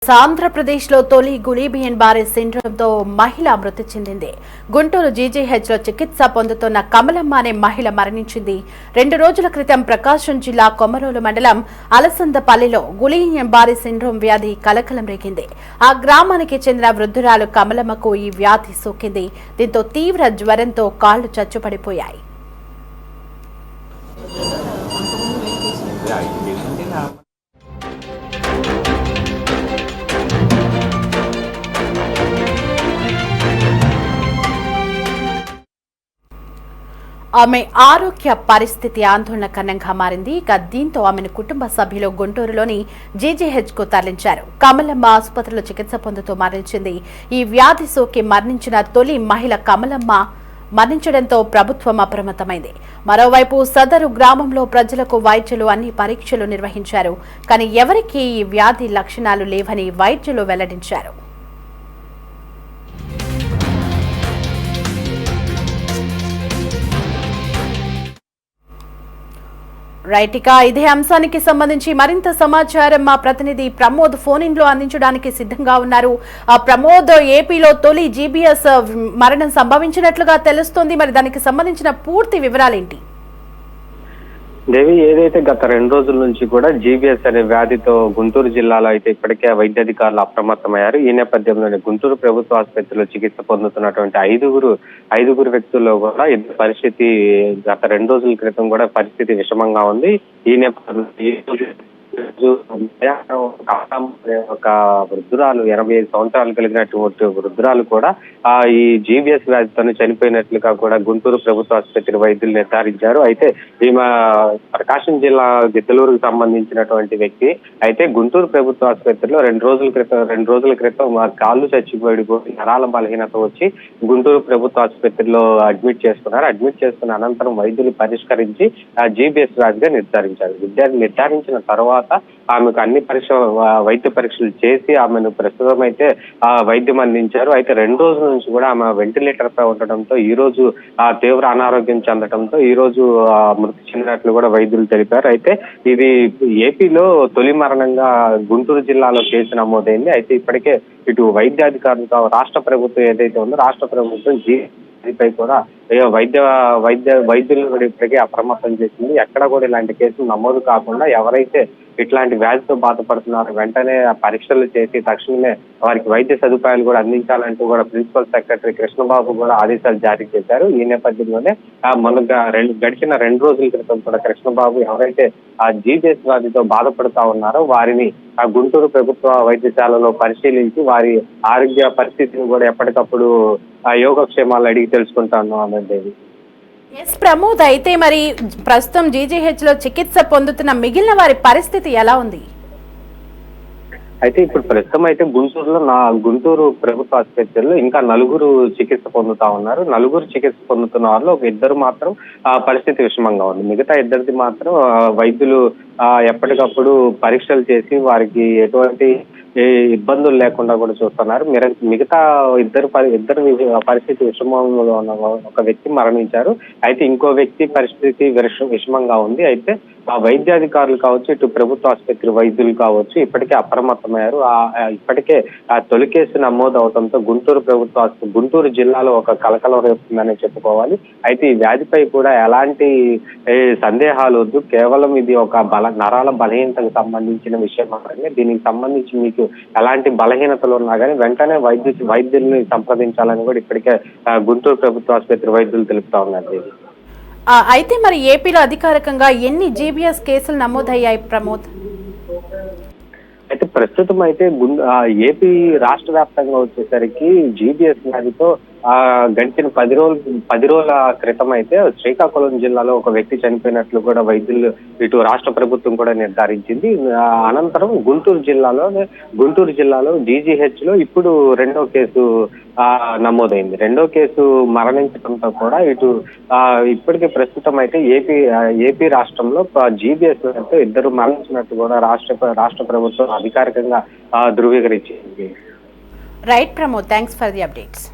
ఆంధ్రప్రదేశ్లో తొలి గులీబియన్ బారే సిండ్రోమ్తో మహిళ మృతి చెందింది. గుంటూరు జీజీహెచ్లో చికిత్స పొందుతున్న కమలమ్మ అనే మహిళ మరణించింది. 2 రోజుల క్రితం ప్రకాశం జిల్లా కొమరోలు మండలం అలసందపల్లిలో గులీబియన్ బారే సిండ్రోమ్ వ్యాధి కలకలం రేగింది. ఆ గ్రామానికి చెందిన వృద్ధురాలు కమలమ్మకు ఈ వ్యాధి సోకింది. దీంతో తీవ్ర జ్వరంతో కాళ్లు చచ్చుపడిపోయాయి. ఆమె ఆరోగ్య పరిస్థితి ఆందోళనకరంగా మారింది. దీంతో ఆమెను కుటుంబ సభ్యులు గుంటూరులోని జీజీహెచ్కు తరలించారు. కమలమ్మ ఆసుపత్రిలో చికిత్స పొందుతూ మరణించింది. ఈ వ్యాధి సోకి మరణించిన తొలి మహిళ కమలమ్మ మరణించడంతో ప్రభుత్వం అప్రమత్తమైంది. మరోవైపు సదరు గ్రామంలో ప్రజలకు వైద్యులు అన్ని పరీక్షలు నిర్వహించారు. కానీ ఎవరికీ ఈ వ్యాధి లక్షణాలు లేవని వైద్యులు వెల్లడించారు. రైట్, ఇక ఇదే అంశానికి సంబంధించి మరింత సమాచారం మా ప్రతినిధి ప్రమోద్ ఫోన్ ఇన్ లో అందించడానికి సిద్ధంగా ఉన్నారు. ప్రమోద్, ఏపీలో తొలి జీబీఎస్ మరణం సంభవించినట్లుగా తెలుస్తోంది. మరి దానికి సంబంధించిన పూర్తి వివరాలేంటి? దేవి, ఏదైతే గత 2 రోజుల నుంచి కూడా జీబీఎస్ అనే వ్యాధితో గుంటూరు జిల్లాలో అయితే ఇప్పటికే వైద్యాధికారులు అప్రమత్తమయ్యారు. ఈ నేపథ్యంలోనే గుంటూరు ప్రభుత్వ ఆసుపత్రిలో చికిత్స పొందుతున్నటువంటి ఐదుగురు వ్యక్తుల్లో కూడా ఇద్దరు పరిస్థితి గత 2 రోజుల క్రితం కూడా పరిస్థితి విషమంగా ఉంది. ఈ నేపథ్యంలో ఒక వృద్ధురాలు 85 సంవత్సరాలు కలిగినటువంటి వృద్ధురాలు కూడా ఈ జీబీఎస్ వ్యాధితో చనిపోయినట్లుగా కూడా గుంటూరు ప్రభుత్వ ఆసుపత్రి వైద్యులు నిర్ధారించారు. అయితే ఈమె ప్రకాశం జిల్లా గిద్దలూరుకు సంబంధించినటువంటి వ్యక్తి. అయితే గుంటూరు ప్రభుత్వ ఆసుపత్రిలో 2 రోజుల క్రితం కాళ్ళు చచ్చిపోయి నరాల బలహీనత వచ్చి గుంటూరు ప్రభుత్వ ఆసుపత్రిలో అడ్మిట్ చేసుకున్న అనంతరం వైద్యులు పరిష్కరించి జీబీఎస్ వ్యాధిగా నిర్ధారించారు. నిర్ధారించిన తర్వాత ఆమెకు అన్ని వైద్య పరీక్షలు చేసి ఆమెను ప్రస్తుతం అయితే వైద్యం అందించారు. అయితే 2 రోజుల నుంచి కూడా ఆమె వెంటిలేటర్ పై ఉండటంతో ఈ రోజు తీవ్ర అనారోగ్యం చెందడంతో ఈ రోజు మృతి చెందినట్లు కూడా వైద్యులు తెలిపారు. అయితే ఇది ఏపీలో తొలి మరణంగా గుంటూరు జిల్లాలో కేసు నమోదైంది. అయితే ఇప్పటికే ఇటు వైద్యాధికారులతో రాష్ట్ర ప్రభుత్వం ఏదైతే ఉందో రాష్ట్ర ప్రభుత్వం పై కూడా వైద్యులు కూడా ఇప్పటికే అప్రమత్తం చేసింది. ఎక్కడ కూడా ఇలాంటి కేసులు నమోదు కాకుండా ఎవరైతే ఇట్లాంటి వ్యాధితో బాధపడుతున్నారో వెంటనే పరీక్షలు చేసి తక్షణమే వారికి వైద్య సదుపాయాలు కూడా అందించాలంటూ కూడా ప్రిన్సిపల్ సెక్రటరీ కృష్ణబాబు కూడా ఆదేశాలు జారీ చేశారు. ఈ నేపథ్యంలోనే గడిచిన 2 రోజుల క్రితం కూడా కృష్ణబాబు ఎవరైతే ఆ జీబీఎస్ వ్యాధితో బాధపడుతా ఉన్నారో వారిని ఆ గుంటూరు ప్రభుత్వ వైద్యశాలలో పరిశీలించి వారి ఆరోగ్య పరిస్థితిని కూడా ఎప్పటికప్పుడు యోగక్షేమాలు అడిగి తెలుసుకుంటాను అన్నది. ప్రమోద్, అయితే మరి ప్రస్తుతం జీజీహెచ్ లో చికిత్స పొందుతున్న మిగిలిన వారి పరిస్థితి ఎలా ఉంది? అయితే ఇప్పుడు ప్రస్తుతం అయితే గుంటూరు ప్రభుత్వ ఆసుపత్రిలో ఇంకా 4 చికిత్స పొందుతా ఉన్నారు. 4 చికిత్స పొందుతున్న వారిలో ఒక 2 మాత్రం పరిస్థితి విషమంగా ఉంది. మిగతా 2 మాత్రం వైద్యులు ఎప్పటికప్పుడు పరీక్షలు చేసి వారికి ఎటువంటి ఇబ్బందులు లేకుండా కూడా చూస్తున్నారు. మిగతా ఇద్దరు పరిస్థితి విషమంలో ఉన్న ఒక వ్యక్తి మరణించారు. అయితే ఇంకో వ్యక్తి పరిస్థితి విషమంగా ఉంది. అయితే ఆ వైద్యాధికారులు కావచ్చు, ఇటు ప్రభుత్వ ఆసుపత్రి వైద్యులు కావచ్చు ఇప్పటికే అప్రమత్తమయ్యారు. ఇప్పటికే తొలి కేసు నమోదు అవడంతో గుంటూరు జిల్లాలో ఒక కలకలం రేపుతుందని చెప్పుకోవాలి. అయితే ఈ వ్యాధిపై కూడా ఎలాంటి సందేహాలు వద్దు. కేవలం ఇది ఒక నరాల బలహీనతకు సంబంధించిన విషయం మాత్రమే. దీనికి సంబంధించి మీకు ఎలాంటి బలహీనతలు ఉన్నా కానీ వెంటనే వైద్యుల్ని సంప్రదించాలని కూడా ఇప్పటికే గుంటూరు ప్రభుత్వ ఆసుపత్రి వైద్యులు తెలుపుతా ఉన్నారు. అయితే మరి ఏపీలో అధికారికంగా ఎన్ని జీబీఎస్ కేసులు నమోదయ్యాయి ప్రమోద్? అయితే ప్రస్తుతం అయితే ఏపీ రాష్ట్ర వ్యాప్తంగా వచ్చేసరికి జీబీఎస్ వ్యాధితో గడిచిన 10 రోజుల క్రితం అయితే శ్రీకాకుళం జిల్లాలో ఒక వ్యక్తి చనిపోయినట్లు కూడా వైద్యులు ఇటు రాష్ట్ర ప్రభుత్వం కూడా నిర్ధారించింది. అనంతరం గుంటూరు జిల్లాలో జీజీహెచ్ లో ఇప్పుడు 2వ కేసు నమోదైంది. 2వ కేసు మరణించడంతో కూడా ఇటు ఇప్పటికే ప్రస్తుతం అయితే ఏపీ రాష్ట్రంలో జీబీఎస్ తో 2 మరణించినట్టు కూడా రాష్ట్ర ప్రభుత్వం అధికారికంగా ధృవీకరించింది. Right Pramod, thanks for the updates.